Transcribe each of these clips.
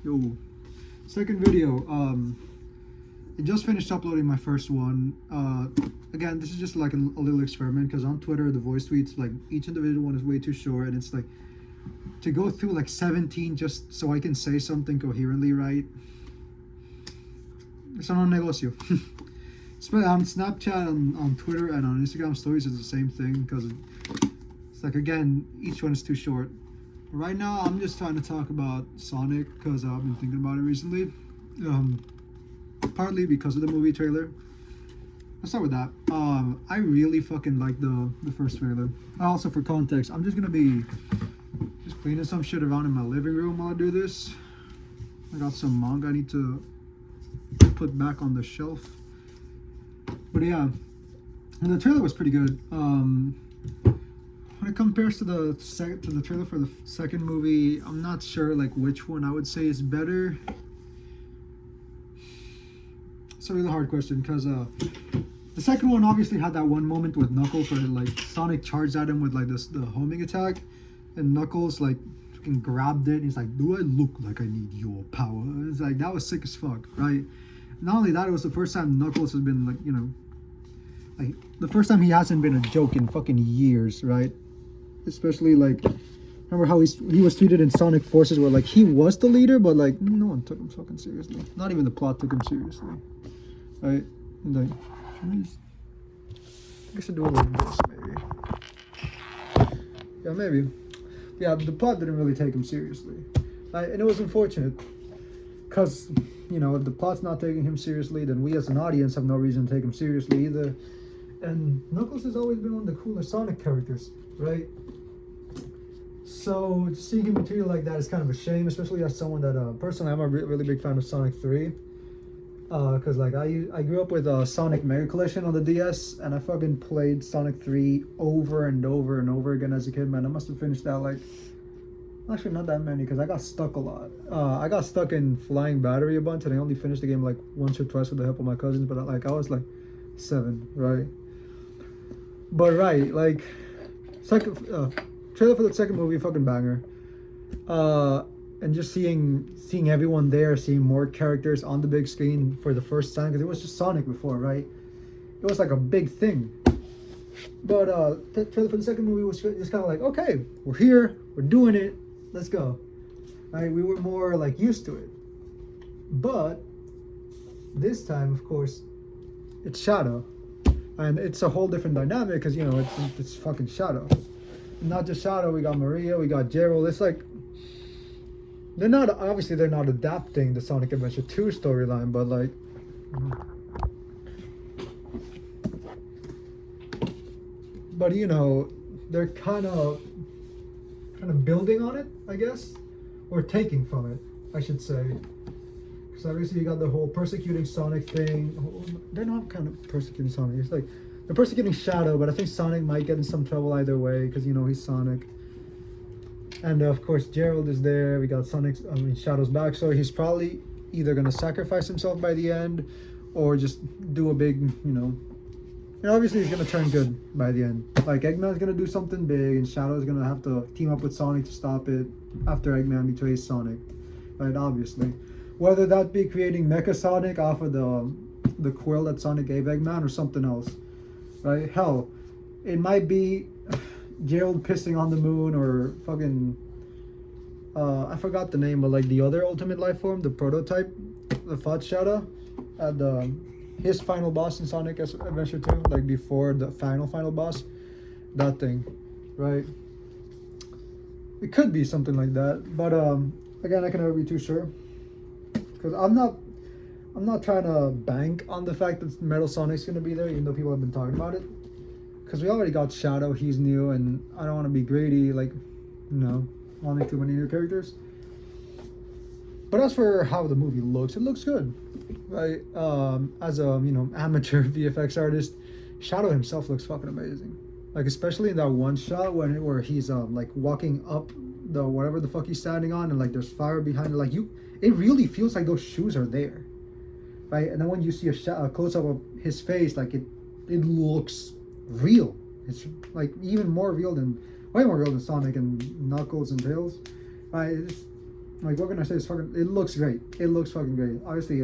Yo, second video. I just finished uploading my first one. Again, this is just like a little experiment because on Twitter the voice tweets, like, each individual one is way too short, and it's like to go through like 17 just so I can say something coherently, right? It's not a negocio. On Snapchat, on Twitter, and on Instagram stories is the same thing because it's like, again, each one is too short. Right now, I'm just trying to talk about Sonic because I've been thinking about it recently. Partly because of the movie trailer. Let's start with that. I really fucking like the first trailer. Also, for context, I'm just gonna be just cleaning some shit around in my living room while I do this. I got some manga I need to put back on the shelf. But yeah, and the trailer was pretty good. When it compares to the trailer for the second movie, I'm not sure like which one I would say is better. It's a really hard question because the second one obviously had that one moment with Knuckles where like Sonic charged at him with like the homing attack, and Knuckles like fucking grabbed it. And he's like, "Do I look like I need your power?" It's like, that was sick as fuck, right? Not only that, it was the first time Knuckles has been like, you know, like the first time he hasn't been a joke in fucking years, right? Especially like, remember how he was treated in Sonic Forces where like he was the leader, but like no one took him fucking seriously. Not even the plot took him seriously, right? And like, I guess I do a little this maybe. Yeah, maybe. Yeah, the plot didn't really take him seriously, right? And it was unfortunate because, you know, if the plot's not taking him seriously, then we as an audience have no reason to take him seriously either. And Knuckles has always been one of the cooler Sonic characters, right? So seeing him treated like that is kind of a shame, especially as someone that personally I'm a really big fan of Sonic 3. Because like I grew up with Sonic Mega Collection on the DS, and I fucking played Sonic 3 over and over and over again as a kid, man. I must have finished that like, actually not that many because I got stuck a lot. I got stuck in Flying Battery a bunch, and I only finished the game like once or twice with the help of my cousins, but like I was like 7, right? But right, like second trailer for the second movie, fucking banger. And just seeing everyone there, seeing more characters on the big screen for the first time, because it was just Sonic before, right? It was like a big thing. But the trailer for the second movie was just kind of like, okay, we're here, we're doing it, let's go. Right? We were more like used to it. But this time, of course, it's Shadow, and it's a whole different dynamic because, you know, it's fucking Shadow. Not just Shadow, we got Maria, we got Gerald. It's like they're not adapting the Sonic Adventure 2 storyline, but like you know, they're kind of building on it, I guess, or taking from it, I should say. Because obviously you got the whole persecuting Sonic thing. They're not kind of persecuting Sonic. It's like they're persecuting Shadow, but I think Sonic might get in some trouble either way because, you know, he's Sonic. And of course Gerald is there. We got Shadow's backstory. He's probably either gonna sacrifice himself by the end, or just do a big, you know. And obviously he's gonna turn good by the end. Like Eggman's gonna do something big, and Shadow's gonna have to team up with Sonic to stop it after Eggman betrays Sonic. Right, obviously. Whether that be creating Mecha Sonic off of the quill that Sonic gave Eggman or something else. Right? Hell, it might be Gerald pissing on the moon, or fucking I forgot the name, but like the other ultimate life form, the prototype, the Fudge Shadow, at his final boss in Sonic Adventure 2, like before the final boss, that thing, right? It could be something like that, but again, I can never be too sure because I'm not trying to bank on the fact that Metal Sonic's gonna be there, even though people have been talking about it. Because we already got Shadow, he's new, and I don't want to be greedy, like, you know, wanting too many new characters. But as for how the movie looks, it looks good, right? As a, you know, amateur VFX artist, Shadow himself looks fucking amazing. Like, especially in that one shot where he's like walking up the whatever the fuck he's standing on, and like there's fire behind it. Like, it really feels like those shoes are there, right? And then when you see a close up of his face, like it looks real. It's like even more real than, way more real than Sonic and Knuckles and Tails. Right? Like, what can I say? It looks great. It looks fucking great. Obviously,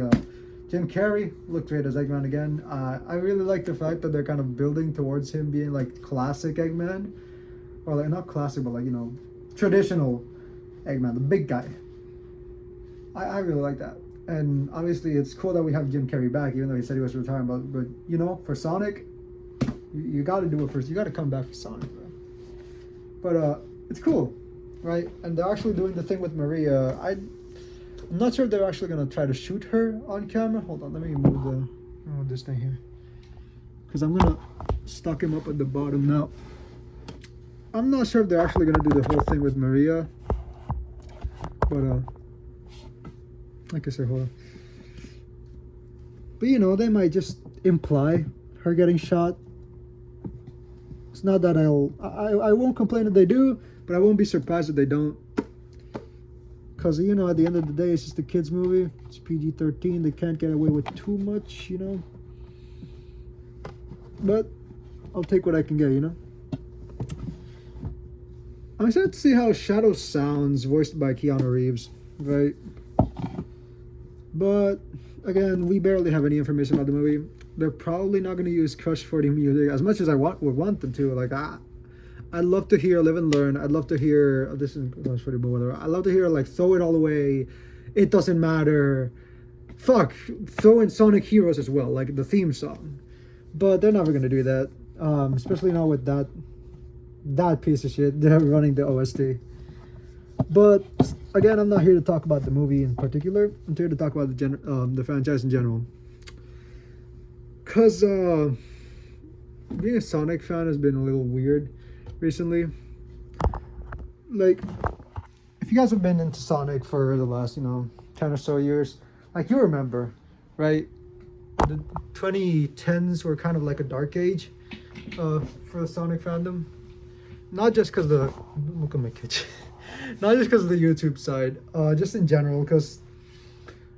Jim Carrey looked great as Eggman again. I really like the fact that they're kind of building towards him being like classic Eggman, or like not classic, but like, you know, traditional Eggman, the big guy. I really like that. And obviously, it's cool that we have Jim Carrey back, even though he said he was retiring. But you know, for Sonic, you got to do it first. You got to come back for Sonic, bro. But it's cool, right? And they're actually doing the thing with Maria. I'm not sure if they're actually gonna try to shoot her on camera. Hold on, let me move this thing here, because I'm gonna stock him up at the bottom now. I'm not sure if they're actually gonna do the whole thing with Maria, but like I said, hold on. But you know, they might just imply her getting shot. It's not that I won't complain if they do, but I won't be surprised if they don't. Because, you know, at the end of the day, it's just a kid's movie. It's PG-13. They can't get away with too much, you know. But I'll take what I can get, you know. I'm excited to see how Shadow sounds, voiced by Keanu Reeves, right? But, again, we barely have any information about the movie. They're probably not going to use Crush 40 music as much as I would want them to. Like, I'd love to hear Live and Learn. I'd love to hear, this is Crush 40, but whatever. I'd love to hear, like, Throw It All Away, It Doesn't Matter. Fuck, throw in Sonic Heroes as well, like the theme song. But they're never going to do that, especially not with that piece of shit. They're running the OST. But again, I'm not here to talk about the movie in particular. I'm here to talk about the franchise in general. Because being a Sonic fan has been a little weird recently. Like, if you guys have been into Sonic for the last, you know, 10 or so years, like, you remember, right? The 2010s were kind of like a dark age for the Sonic fandom. Not just because look at my kitchen. Not just because of the YouTube side, just in general, because,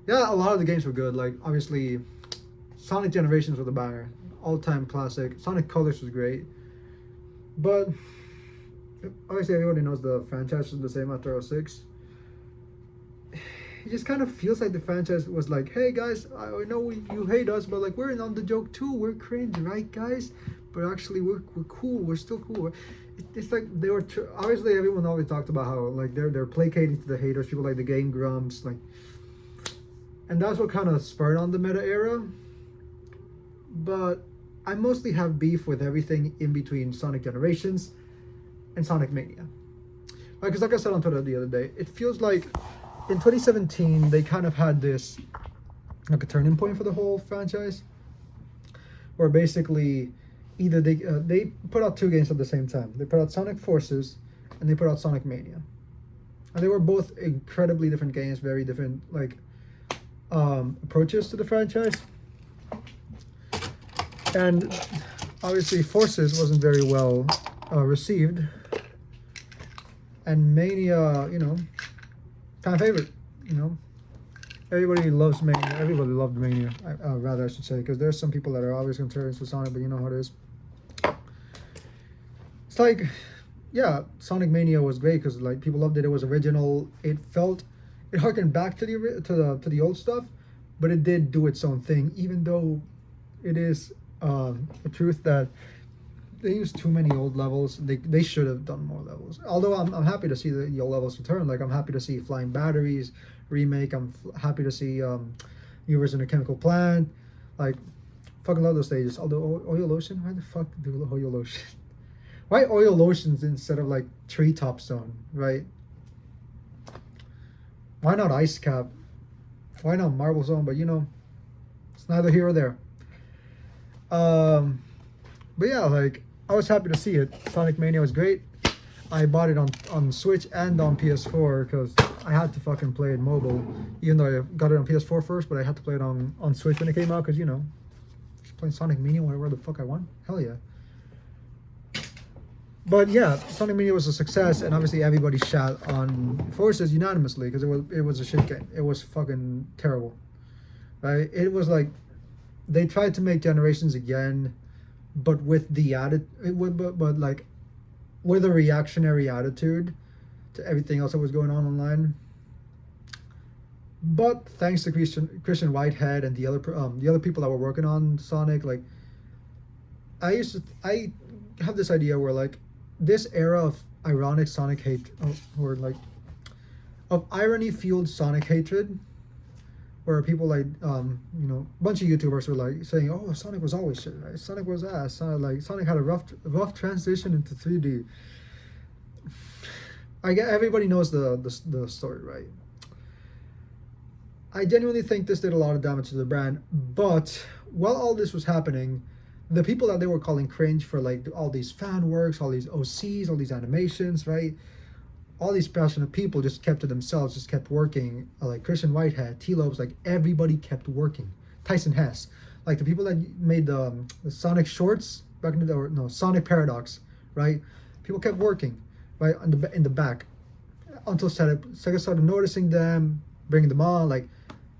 yeah, a lot of the games were good. Like, obviously, Sonic Generations was a banger. All-time classic. Sonic Colors was great. But, obviously, everybody knows the franchise was the same after 06. It just kind of feels like the franchise was like, hey, guys, I know you hate us, but, like, we're in on the joke, too. We're cringe, right, guys? But actually, we're cool. We're still cool. It's like they were obviously everyone always talked about how like they're placating to the haters, people like the Game Grumps, like, and that's what kind of spurred on the meta era. But I mostly have beef with everything in between Sonic Generations and Sonic Mania. Because like I said on Twitter the other day, it feels like in 2017 they kind of had this like a turning point for the whole franchise, where basically either they put out two games at the same time. They put out Sonic Forces and they put out Sonic Mania, and they were both incredibly different games, very different like approaches to the franchise. And obviously Forces wasn't very well received, and Mania, you know, fan favorite, you know. Everybody loves Mania. Everybody loved Mania, rather I should say, because there's some people that are always contrarians to Sonic, but you know how it is. It's like, yeah, Sonic Mania was great because like people loved it. It was original. It harkened back to the old stuff, but it did do its own thing. Even though it is a truth that they used too many old levels. They should have done more levels. Although I'm happy to see the old levels return. Like I'm happy to see Flying Batteries remake. I'm happy to see New version of Chemical Plant. Like, fucking love those stages. Although Oil Ocean, why the fuck do Oil Ocean? Why Oil Oceans instead of like Treetop Zone, right? Why not Ice Cap? Why not Marble Zone? But you know, it's neither here or there. But yeah, like I was happy to see it. Sonic Mania was great. I bought it on Switch and on PS4 because I had to fucking play it mobile. Even though I got it on PS4 first, but I had to play it on Switch when it came out because, you know, just playing Sonic Mania wherever the fuck I want. Hell yeah. But yeah, Sonic Mania was a success, and obviously everybody shat on Forces unanimously because it was a shit game. It was fucking terrible, right? It was like they tried to make Generations again, but with the but like with a reactionary attitude to everything else that was going on online. But thanks to Christian Whitehead and the other people that were working on Sonic, like I have this idea where like this era of ironic Sonic hate, or like of irony fueled Sonic hatred, where people like a bunch of YouTubers were like saying, "Oh, Sonic was always shit, right? Sonic was ass. Sonic had a rough transition into 3D." I get everybody knows the story, right? I genuinely think this did a lot of damage to the brand, but while all this was happening, the people that they were calling cringe for like all these fan works, all these OCs, all these animations, right? All these passionate people just kept to themselves, just kept working. Like Christian Whitehead, T-Lobes, like everybody kept working. Tyson Hess, like the people that made the Sonic shorts back in the day, or no, Sonic Paradox, right? People kept working, right, in the back, until Sega started noticing them, bringing them on. Like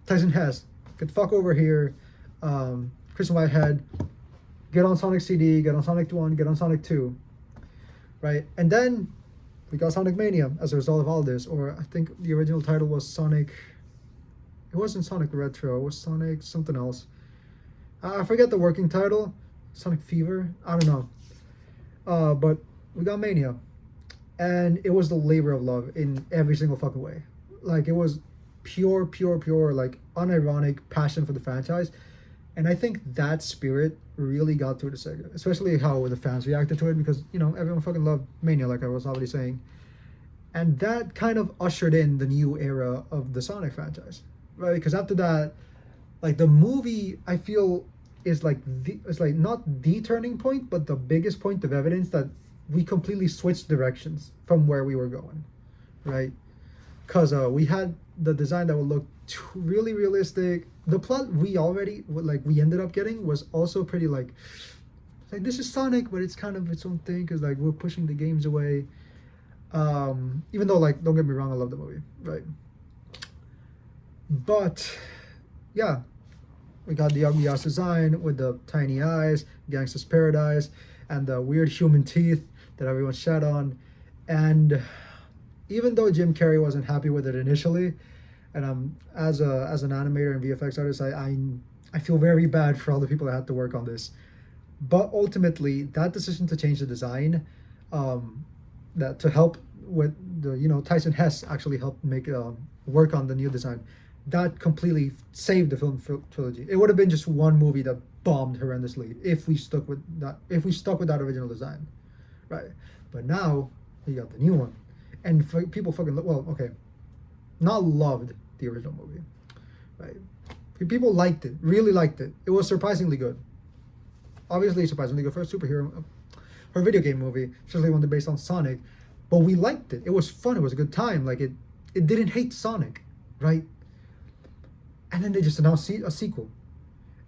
Tyson Hess, get the fuck over here. Christian Whitehead, get on Sonic CD, get on Sonic 1, get on Sonic 2, right? And then we got Sonic Mania as a result of all this, or I think the original title was Sonic. It wasn't Sonic Retro. It was Sonic something else. I forget the working title. Sonic Fever. I don't know. But we got Mania, and it was the labor of love in every single fucking way. Like it was pure, like unironic passion for the franchise, and I think that spirit really got through to Sega, especially how the fans reacted to it, because everyone fucking loved Mania, like I was already saying, and that kind of ushered in the new era of the Sonic franchise, right? Because after that, like the movie, I feel is like it's like not the turning point, but the biggest point of evidence that we completely switched directions from where we were going, right? Because we had the design that would look really realistic. The plot we ended up getting was also pretty like this is Sonic, but it's kind of its own thing, because like we're pushing the games away. Even though, like, don't get me wrong, I love the movie, right? But yeah, we got the ugly ass design with the tiny eyes, Gangsta's Paradise, and the weird human teeth that everyone shat on. And even though Jim Carrey wasn't happy with it initially, and as an animator and VFX artist, I feel very bad for all the people that had to work on this. But ultimately, that decision to change the design, that to help with the Tyson Hess actually helped make work on the new design, that completely saved the film trilogy. It would have been just one movie that bombed horrendously if we stuck with that original design, right? But now we got the new one, and people fucking not loved the original movie, right? People liked it, really liked it. It was surprisingly good. Obviously, surprisingly good for a superhero or video game movie, especially one based on Sonic. But we liked it. It was fun. It was a good time. Like it didn't hate Sonic, right? And then they just announced a sequel,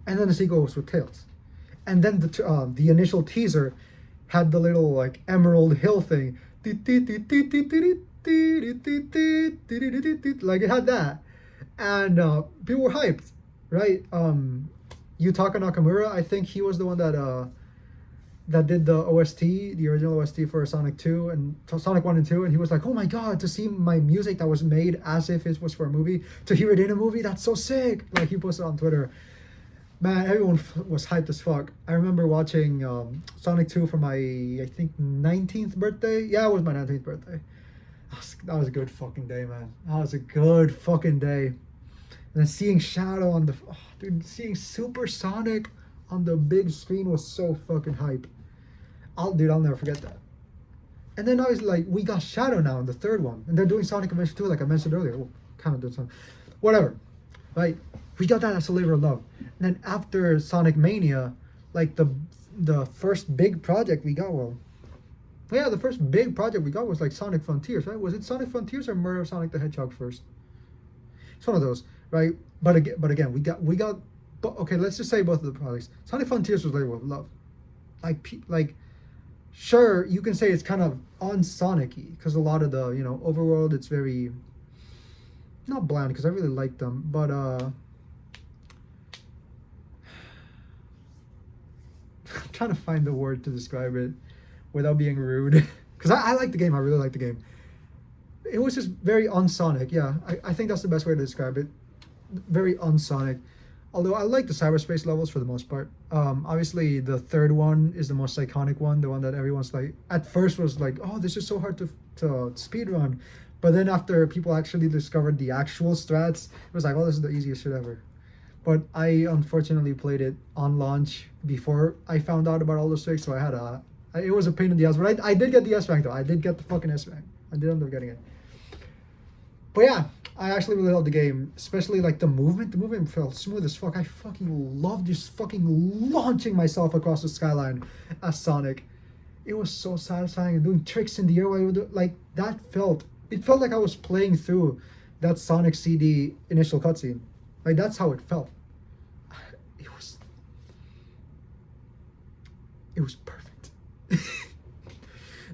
and then the sequel was with Tails, and then the initial teaser had the little like Emerald Hill thing, like it had that, and people were hyped, right? Yutaka Nakamura, I think he was the one that did the OST, the original OST for Sonic 2 and Sonic 1 and 2, and he was like, "Oh my god, to see my music that was made as if it was for a movie, to hear it in a movie, that's so sick!" Like he posted on Twitter. Man, everyone was hyped as fuck. I remember watching Sonic 2 for my, I think, 19th birthday. Yeah, it was my 19th birthday. That was a good fucking day, man. That was a good fucking day. And then seeing Shadow on seeing Super Sonic on the big screen was so fucking hype. I'll never forget that. And then I was like, we got Shadow now in the third one, and they're doing Sonic Adventure 2, like I mentioned earlier. Well, kind of did something, whatever, right? We got that as a labor of love. And then after Sonic Mania, like the first big project we got, the first big project we got was like Sonic Frontiers, right? Was it Sonic Frontiers or Murder of Sonic the Hedgehog first? It's one of those, right? But again, we got. But okay, let's just say both of the projects. Sonic Frontiers was labor of love, like. Sure, you can say it's kind of un-Sonic-y, because a lot of the, overworld, it's very, not bland, because I really like them, but, I'm trying to find the word to describe it without being rude, because I like the game, I really like the game. It was just very un-Sonic, yeah, I think that's the best way to describe it. very unsonic. Although I like the cyberspace levels for the most part. Obviously, the third one is the most iconic one, the one that everyone's like at first was like, oh, this is so hard to speed run, but then after people actually discovered the actual strats, it was like, oh, this is the easiest shit ever. But I unfortunately played it on launch before I found out about all those tricks, so I had it was a pain in the ass. But I did get the S rank though. I did get the fucking S rank. I did end up getting it. But yeah, I actually really loved the game, especially like the movement. The movement felt smooth as fuck. I fucking loved just fucking launching myself across the skyline as Sonic. It was so satisfying and doing tricks in the air while you would do, like that felt. It felt like I was playing through that Sonic CD initial cutscene. Like that's how it felt. It was. It was perfect,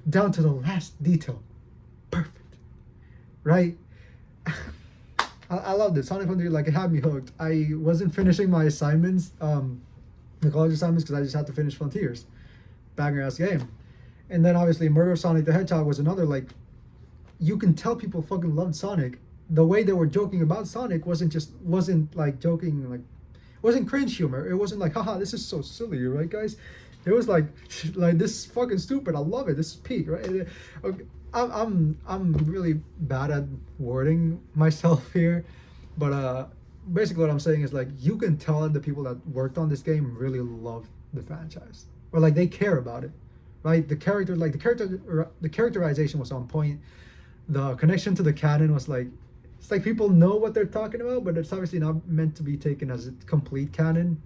down to the last detail. Perfect, right? I loved it. Sonic Frontier, like it had me hooked. I wasn't finishing my assignments, the college assignments, because I just had to finish Frontiers. Banger ass game. And then obviously Murder of Sonic the Hedgehog was another, like, you can tell people fucking loved Sonic. The way they were joking about Sonic wasn't like joking, like, wasn't cringe humor. It wasn't like, haha, this is so silly, right guys? It was like this is fucking stupid. I love it. This is peak, right? Okay. I'm really bad at wording myself here, but basically what I'm saying is like you can tell that the people that worked on this game really love the franchise, or like they care about it, right? The characterization was on point. The connection to the canon was like, it's like people know what they're talking about, but it's obviously not meant to be taken as a complete canon.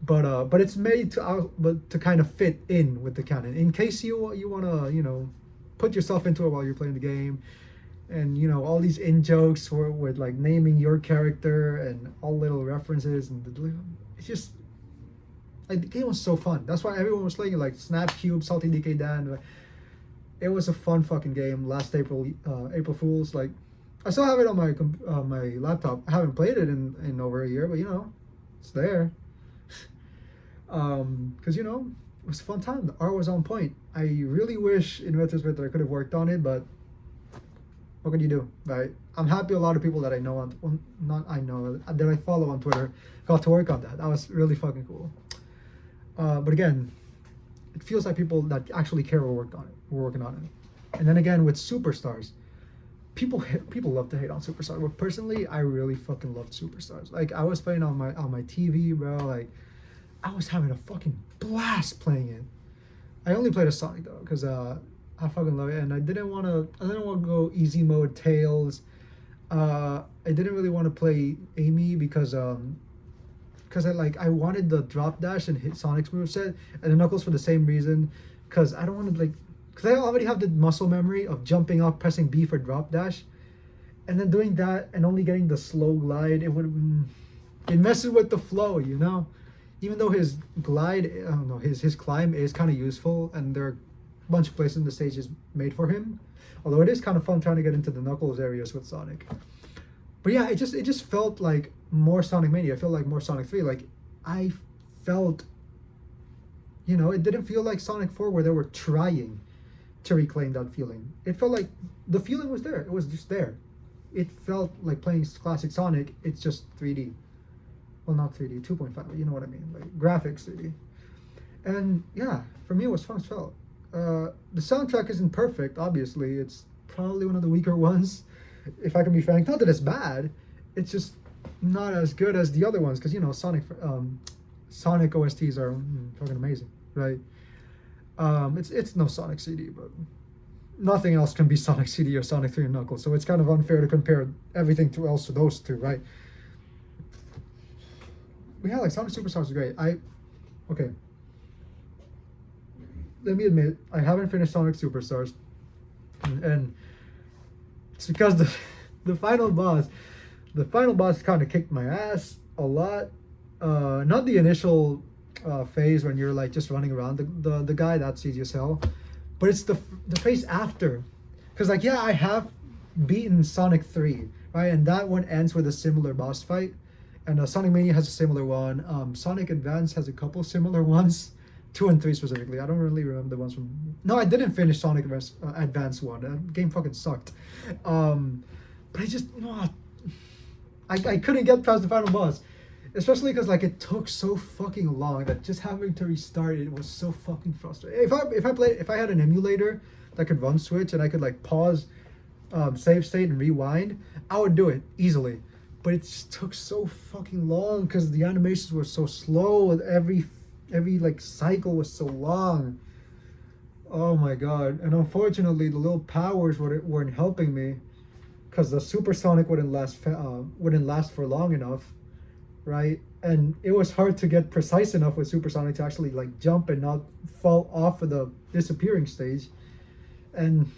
But it's made to kind of fit in with the canon in case you wanna put yourself into it while you're playing the game, and all these in jokes with like naming your character and all little references, and it's just like the game was so fun. That's why everyone was playing it, like Snap Cube, Salty DK Dan. It was a fun fucking game. Last April Fools. Like I still have it on my laptop. I haven't played it in over a year, but it's there. Because it was a fun time. The art was on point. I really wish in retrospect that I could have worked on it, but what can you do, right? I'm happy a lot of people that I know that I follow on Twitter got to work on that. That was really fucking cool. But again, it feels like people that actually care were working on it. And then again with Superstars, people love to hate on Superstars. But personally, I really fucking loved Superstars. Like I was playing on my TV, bro. Like I was having a fucking blast playing it. I only played a Sonic though, because I fucking love it, and I didn't want to go easy mode Tails. I didn't really want to play Amy because I wanted the drop dash and hit Sonic's moveset, and the Knuckles for the same reason, because I don't want to because I already have the muscle memory of jumping up, pressing B for drop dash, and then doing that and only getting the slow glide. It messes with the flow, Even though his glide, I don't know, his climb is kind of useful, and there are a bunch of places in the stage is made for him. Although it is kind of fun trying to get into the Knuckles areas with Sonic. But yeah, it just felt like more Sonic Mania. I felt like more Sonic 3. Like I felt, it didn't feel like Sonic 4 where they were trying to reclaim that feeling. It felt like the feeling was there. It was just there. It felt like playing classic Sonic. It's just 3D. Well, not 3D, 2.5, but you know what I mean, like graphics 3D. And yeah, for me it was fun as hell. The soundtrack isn't perfect, obviously. It's probably one of the weaker ones, if I can be frank. Not that it's bad, it's just not as good as the other ones, because Sonic OSTs are fucking amazing, right? It's no Sonic CD, but nothing else can be Sonic CD or Sonic 3 and Knuckles, so it's kind of unfair to compare everything else to those two, right? Yeah, like Sonic Superstars is great. Okay. Let me admit, I haven't finished Sonic Superstars, and it's because the final boss kind of kicked my ass a lot. Not the initial phase when you're like just running around the guy, that's easy as hell, but it's the phase after, because like yeah, I have beaten Sonic 3, right, and that one ends with a similar boss fight. And Sonic Mania has a similar one. Sonic Advance has a couple similar ones. 2 and 3 specifically. I don't really remember the ones from... No, I didn't finish Sonic Advance 1. That game fucking sucked. But I I couldn't get past the final boss, especially because like it took so fucking long that just having to restart it was so fucking frustrating. If I had an emulator that could run Switch and I could like pause, save state and rewind, I would do it easily. But it just took so fucking long because the animations were so slow. And every like cycle was so long. Oh my god! And unfortunately, the little powers weren't helping me, because the supersonic wouldn't last for long enough, right? And it was hard to get precise enough with supersonic to actually like jump and not fall off of the disappearing stage. And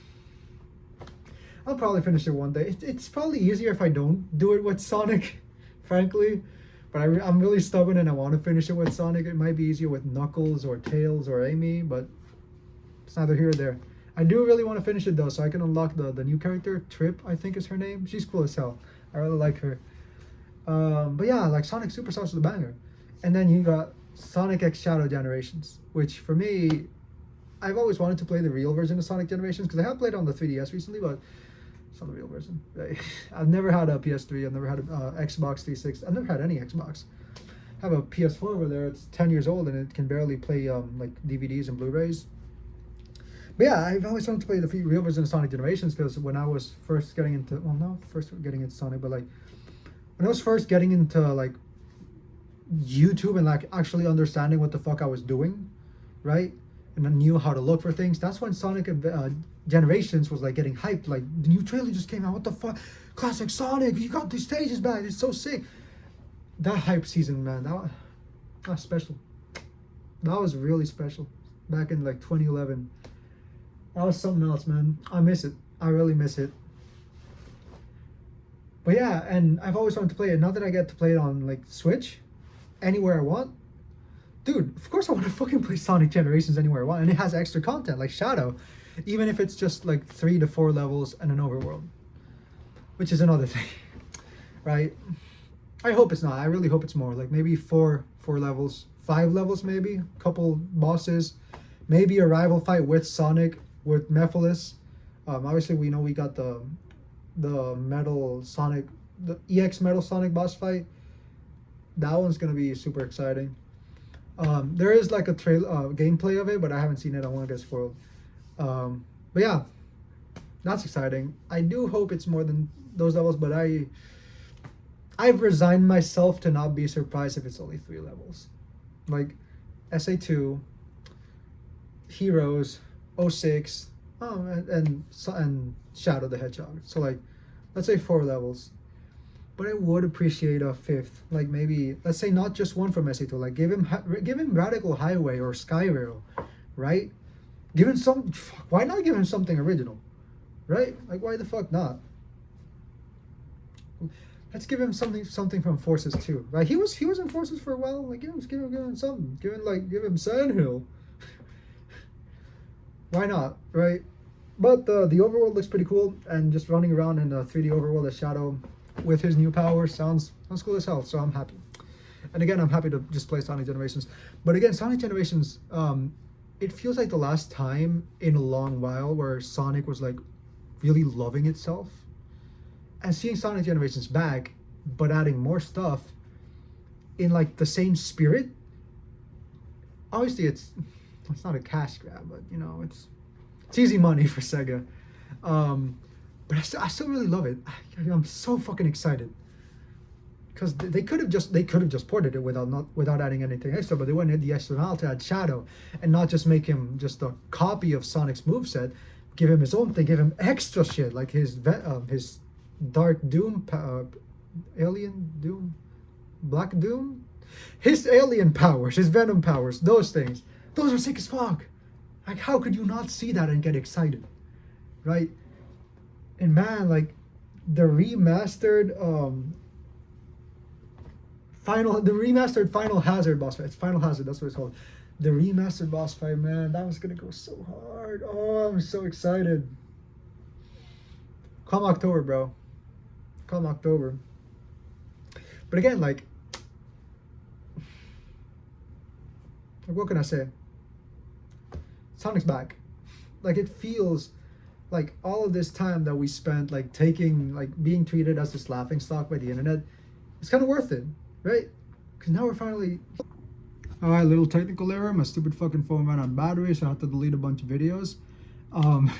I'll probably finish it one day. It's probably easier if I don't do it with Sonic, frankly. But I'm really stubborn and I want to finish it with Sonic. It might be easier with Knuckles or Tails or Amy, but it's neither here or there. I do really want to finish it though, so I can unlock the new character, Trip, I think is her name. She's cool as hell. I really like her. But yeah, like Sonic Superstars is a banger. And then you got Sonic X Shadow Generations, which for me, I've always wanted to play the real version of Sonic Generations, because I have played on the 3DS recently, but it's not the real version. I've never had a PS3, I've never had a Xbox 360, I've never had any Xbox. I have a PS4 over there, it's 10 years old and it can barely play like DVDs and Blu-rays. But yeah, I've always wanted to play the real version of Sonic Generations, because when I was first getting into, well, not first getting into Sonic, but like when I was first getting into like YouTube and like actually understanding what the fuck I was doing, right? And I knew how to look for things. That's when Sonic Generations was like getting hyped. Like the new trailer just came out. What the fuck? Classic Sonic. You got these stages back. It's so sick. That hype season, man. That was special. That was really special. Back in like 2011. That was something else, man. I miss it. I really miss it. But yeah, and I've always wanted to play it. Now that I get to play it on like Switch, anywhere I want, dude, of course I want to fucking play Sonic Generations anywhere I want. And it has extra content like Shadow, even if it's just like 3 to 4 levels and an overworld, which is another thing, right? I hope it's not. I really hope it's more. Like maybe 4 levels, 5 levels maybe, a couple bosses, maybe a rival fight with Sonic, with Mephiles. Obviously we know we got the Metal Sonic, the EX Metal Sonic boss fight. That one's gonna be super exciting. There is like a gameplay of it, but I haven't seen it. I won't get spoiled. But yeah, that's exciting. I do hope it's more than those levels, but I've resigned myself to not be surprised if it's only 3 levels. Like SA2, Heroes, 06, and Shadow the Hedgehog. So like, let's say 4 levels. But I would appreciate a 5th, like maybe, let's say not just one from SA2, like give him Radical Highway or Skyrail, right? Give him why not give him something original, right? Like why the fuck not? Let's give him something from Forces 2, right? He was in Forces for a while, like give him something, give him Sandhill. Why not, right? But the overworld looks pretty cool, and just running around in the 3D overworld as Shadow with his new power sounds cool as hell, so I'm happy. And again, I'm happy to just play Sonic Generations. But again, Sonic Generations, it feels like the last time in a long while where Sonic was like really loving itself. And seeing Sonic Generations back, but adding more stuff in like the same spirit. Obviously it's not a cash grab, but you know, it's easy money for Sega. But I still really love it. I'm so fucking excited, because they could have just ported it without adding anything extra, but they went the extra mile to add Shadow and not just make him just a copy of Sonic's moveset. Give him his own thing. Give him extra shit like his Dark Doom, Alien Doom, Black Doom, his alien powers, his Venom powers. Those things. Those are sick as fuck. Like how could you not see that and get excited, right? And man, like the remastered Final Hazard boss fight. It's Final Hazard, that's what it's called. The remastered boss fight, man, that was gonna go so hard. Oh, I'm so excited. Come October, bro. Come October. But again, like what can I say? Sonic's back. Like it feels like all of this time that we spent like being treated as this laughing stock by the internet, it's kind of worth it, right? Because now we're finally. All right, little technical error. My stupid fucking phone ran out of battery, so I have to delete a bunch of videos. Um,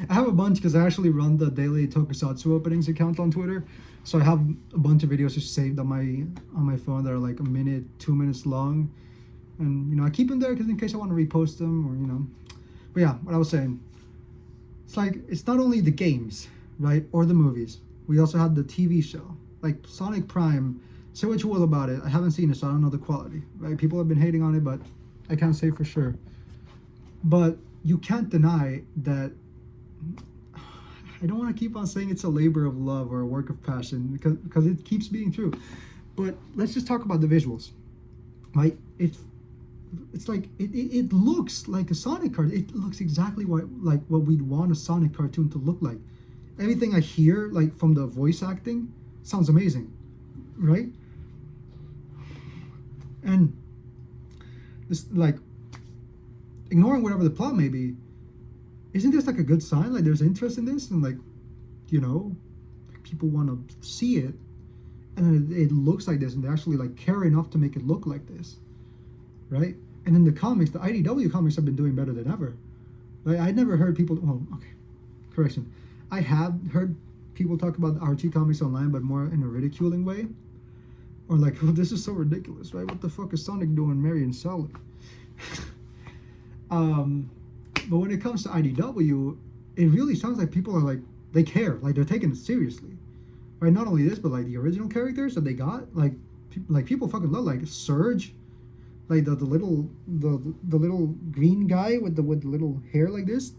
I have a bunch because I actually run the daily Tokusatsu openings account on Twitter, so I have a bunch of videos just saved on my phone that are like a minute, 2 minutes long, and I keep them there because in case I want to repost them or. But yeah, what I was saying, it's like it's not only the games, right, or the movies. We also had the TV show, like Sonic Prime. Say what you will about it. I haven't seen it, so I don't know the quality. Right? People have been hating on it, but I can't say for sure. But you can't deny that. I don't want to keep on saying it's a labor of love or a work of passion because it keeps being true. But let's just talk about the visuals. Right? It's like it looks like a Sonic cartoon. It looks exactly what we'd want a Sonic cartoon to look like. Everything I hear, like from the voice acting, sounds amazing, right? And this, like, ignoring whatever the plot may be, isn't this like a good sign? Like, there's interest in this, and like, people want to see it, and it looks like this, and they actually like care enough to make it look like this, right? And in the comics, the IDW comics have been doing better than ever. Like, I never heard people. Well, okay, correction. I have heard people talk about the Archie comics online, but more in a ridiculing way. Or like, oh, this is so ridiculous, right? What the fuck is Sonic doing, Mary and Sally? But when it comes to IDW, it really sounds like people are like, they care, like they're taking it seriously, right? Not only this, but like the original characters that they got, like people fucking love, like Surge, like the little green guy with the little hair like this.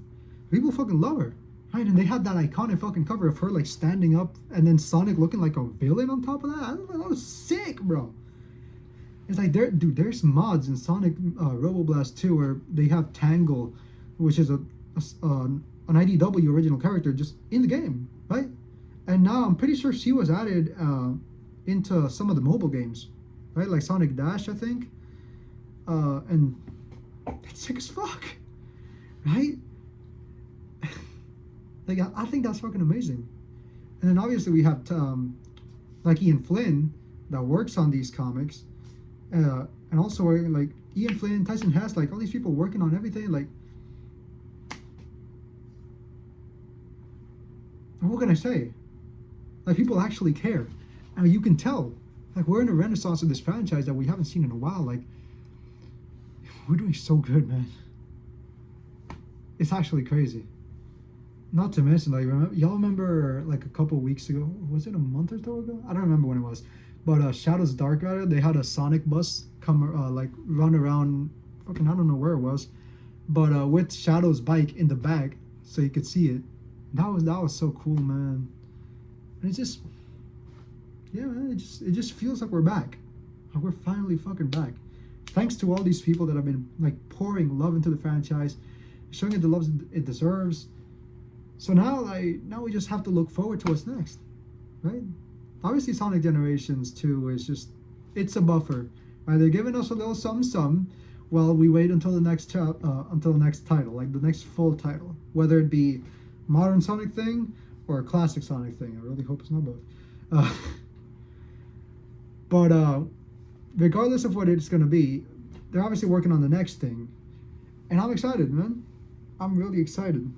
People fucking love her. Right, and they had that iconic fucking cover of her like standing up and then Sonic looking like a villain on top of that. That was sick, bro. It's like there's mods in Sonic Roboblast 2 where they have Tangle, which is an IDW original character, just in the game, right? And now I'm pretty sure she was added into some of the mobile games, right? Like Sonic Dash, I think. And that's sick as fuck, right? Like, I think that's fucking amazing. And then obviously we have like Ian Flynn that works on these comics, and also like Ian Flynn, Tyson Hess, like all these people working on everything. Like, what can I say? Like, people actually care, and you can tell. Like, we're in a renaissance of this franchise that we haven't seen in a while. Like, we're doing so good, man. It's actually crazy. Not to mention, like, y'all remember like a couple weeks ago, was it a month or so ago? I don't remember when it was, but Shadows Dark Rider, they had a Sonic bus come like run around, fucking I don't know where it was, but with Shadow's bike in the back so you could see it. That was so cool, man. And it's just, yeah, man, it just feels like we're back, like we're finally fucking back, thanks to all these people that have been like pouring love into the franchise, showing it the love it deserves. So now we just have to look forward to what's next, right? Obviously, Sonic Generations 2 is just, it's a buffer, right? They're giving us a little something while we wait until the next title, like the next full title, whether it be modern Sonic thing or a classic Sonic thing. I really hope it's not both. But regardless of what it's gonna be, they're obviously working on the next thing, and I'm excited, man. I'm really excited.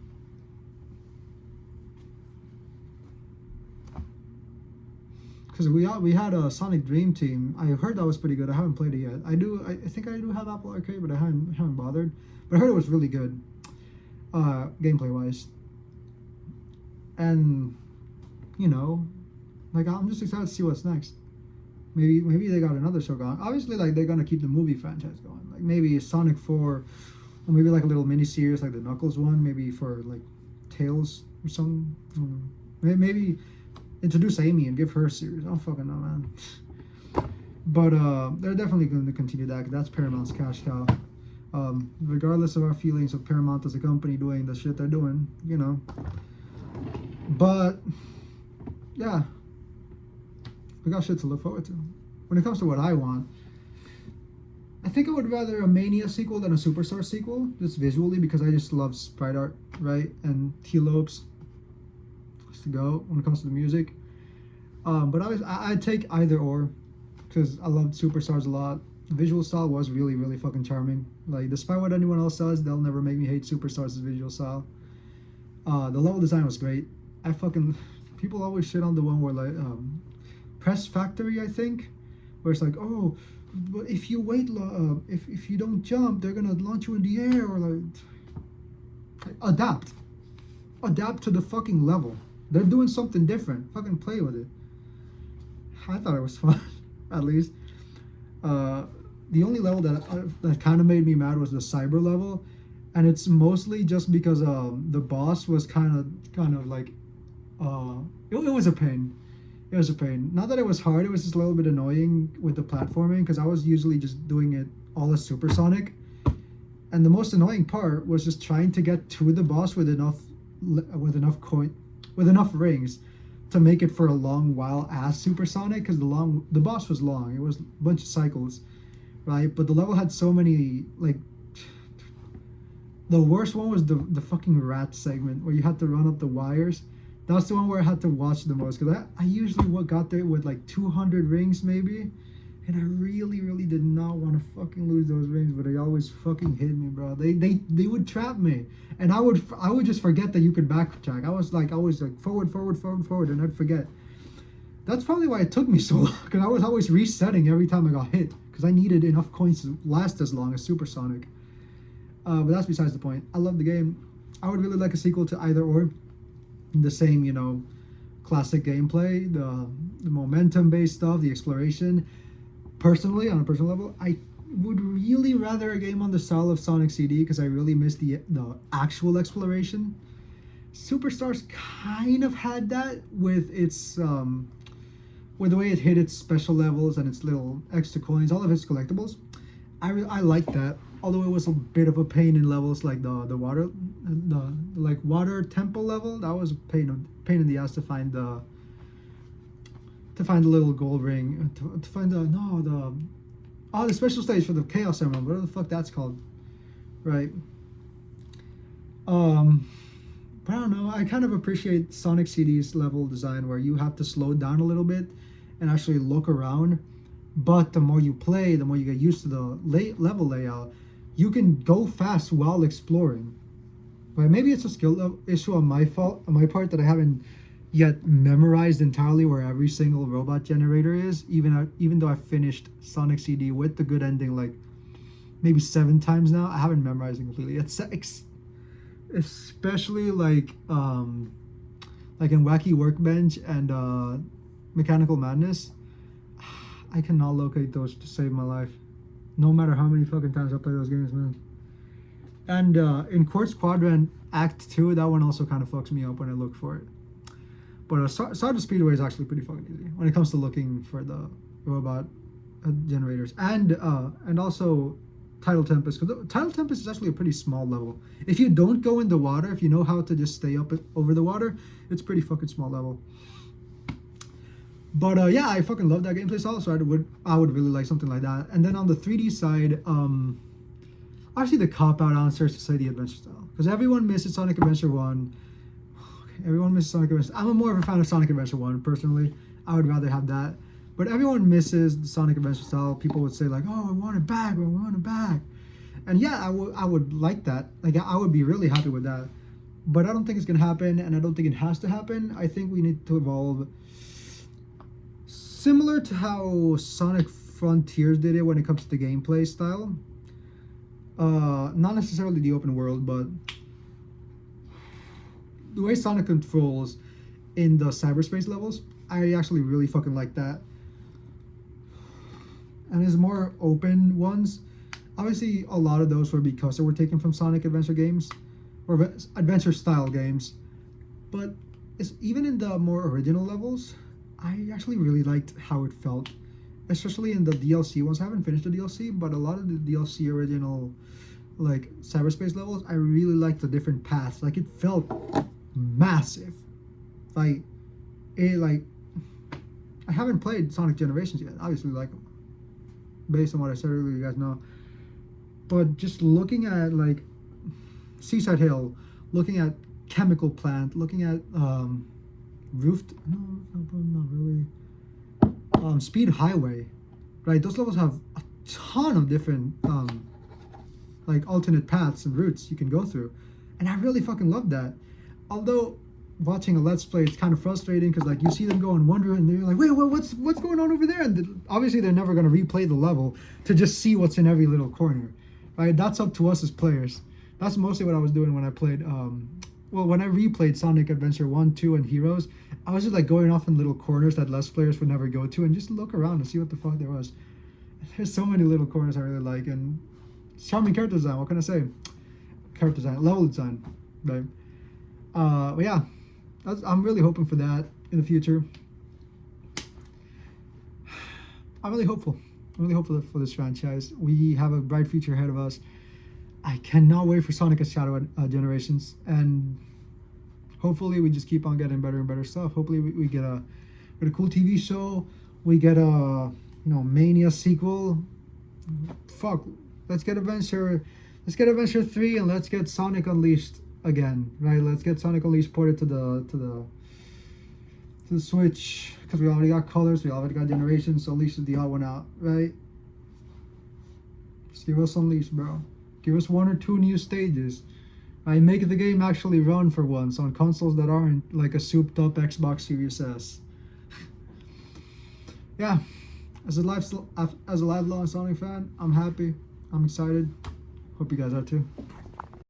Because we had a Sonic Dream Team. I heard that was pretty good. I haven't played it yet. I think I do have Apple Arcade, but I haven't bothered. But I heard it was really good, gameplay wise. And like, I'm just excited to see what's next. Maybe they got another show going. Obviously, like, they're gonna keep the movie franchise going. Like, maybe Sonic 4, or maybe like a little mini series like the Knuckles one. Maybe for like Tails or something. Maybe introduce Amy and give her a series. I don't fucking know, man. But they're definitely going to continue that, 'cause that's Paramount's cash cow. Regardless of our feelings of Paramount as a company doing the shit they're doing, But yeah, we got shit to look forward to. When it comes to what I want, I think I would rather a Mania sequel than a Superstar sequel, just visually, because I just love sprite art, right? And T-Lopes to go when it comes to the music. But I'd take either or, because I loved Superstars a lot. The visual style was really, really fucking charming. Like, despite what anyone else says, they'll never make me hate Superstars' visual style. The level design was great. I fucking People always shit on the one where like Press Factory, I think, where it's like, oh, but if you wait, if you don't jump, they're gonna launch you in the air, or like adapt to the fucking level. They're doing something different. Fucking play with it. I thought it was fun, at least. The only level that kind of made me mad was the cyber level, and it's mostly just because the boss was kind of like it was a pain. It was a pain. Not that it was hard. It was just a little bit annoying with the platforming because I was usually just doing it all as supersonic, and the most annoying part was just trying to get to the boss with enough rings to make it for a long while as supersonic, because the boss was long. It was a bunch of cycles, right? But the level had so many, like, the worst one was the fucking rat segment where you had to run up the wires. That's the one where I had to watch the most, because I usually got there with like 200 rings maybe, and I really, really did not want to fucking lose those rings, but they always fucking hit me, bro. They would trap me, and I would just forget that you could backtrack. I was like forward, and I'd forget. That's probably why it took me so long, because I was always resetting every time I got hit, because I needed enough coins to last as long as Supersonic. But that's besides the point. I love the game. I would really like a sequel to either or. The same, classic gameplay, the momentum-based stuff, the exploration. Personally, on a personal level, I would really rather a game on the style of Sonic CD, because I really miss the actual exploration. Superstars kind of had that with its with the way it hit its special levels and its little extra coins, all of its collectibles. I like that, although it was a bit of a pain in levels like the water temple level. That was a pain in the ass to find the little gold ring, to find the special stage for the Chaos Emerald, whatever the fuck that's called, right? But I don't know. I kind of appreciate Sonic CD's level design where you have to slow down a little bit and actually look around. But the more you play, the more you get used to the level layout. You can go fast while exploring. But maybe it's a skill issue on my part, that I haven't yet memorized entirely where every single robot generator is. Even though I finished Sonic CD with the good ending like maybe 7 times now, I haven't memorized it completely. It's especially like in Wacky Workbench and Mechanical Madness. I cannot locate those to save my life, no matter how many fucking times I play those games, man. And in Quartz Quadrant Act 2, that one also kind of fucks me up when I look for it. But Stardust Speedway is actually pretty fucking easy when it comes to looking for the robot generators. And also Tidal Tempest, because Tidal Tempest is actually a pretty small level. If you don't go in the water, if you know how to just stay up over the water, it's pretty fucking small level. But yeah, I fucking love that gameplay style, so I would really like something like that. And then on the 3D side, actually the cop-out answer is to say the adventure style, because everyone misses Sonic Adventure 1. Everyone misses Sonic Adventure. I'm more of a fan of Sonic Adventure 1, personally. I would rather have that. But everyone misses the Sonic Adventure style. People would say like, oh, I want it back, I want it back. And yeah, I would like that. Like, I would be really happy with that. But I don't think it's going to happen, and I don't think it has to happen. I think we need to evolve similar to how Sonic Frontiers did it when it comes to the gameplay style. Not necessarily the open world, but the way Sonic controls in the cyberspace levels, I actually really fucking like that. And his more open ones, obviously a lot of those were because they were taken from Sonic Adventure games, or adventure style games. But even in the more original levels, I actually really liked how it felt, especially in the DLC ones. I haven't finished the DLC, but a lot of the DLC original, like, cyberspace levels, I really liked the different paths. Like, it felt massive. I haven't played Sonic Generations yet, obviously, like, based on what I said earlier, you guys know. But just looking at, like, Seaside Hill, looking at Chemical Plant, looking at Roofed? No, not really. Speed Highway, right? Those levels have a ton of different like alternate paths and routes you can go through, and I really fucking love that. Although watching a let's play, it's kind of frustrating because like you see them go and wonder, and you're like, wait, what's going on over there? And obviously they're never going to replay the level to just see what's in every little corner, right? That's up to us as players. That's mostly what I was doing when I played. When I replayed Sonic Adventure 1, 2, and Heroes, I was just like going off in little corners that less players would never go to and just look around and see what the fuck there was. There's so many little corners I really like, and charming character design. What can I say? Character design, level design, right? But yeah, I'm really hoping for that in the future. I'm really hopeful. I'm really hopeful for this franchise. We have a bright future ahead of us. I cannot wait for Sonic and Shadow Generations, and hopefully we just keep on getting better and better stuff. Hopefully we get a cool TV show. We get a Mania sequel. Fuck, let's get Adventure 3, and let's get Sonic Unleashed again, right? Let's get Sonic Unleashed ported to the Switch, because we already got Colors, we already got Generations, so Unleashed is the odd one out, right? Just give us Unleashed, bro. Give us 1 or 2 new stages. I make the game actually run for once on consoles that aren't like a souped up Xbox Series S. Yeah, as a lifelong Sonic fan, I'm happy. I'm excited. Hope you guys are too.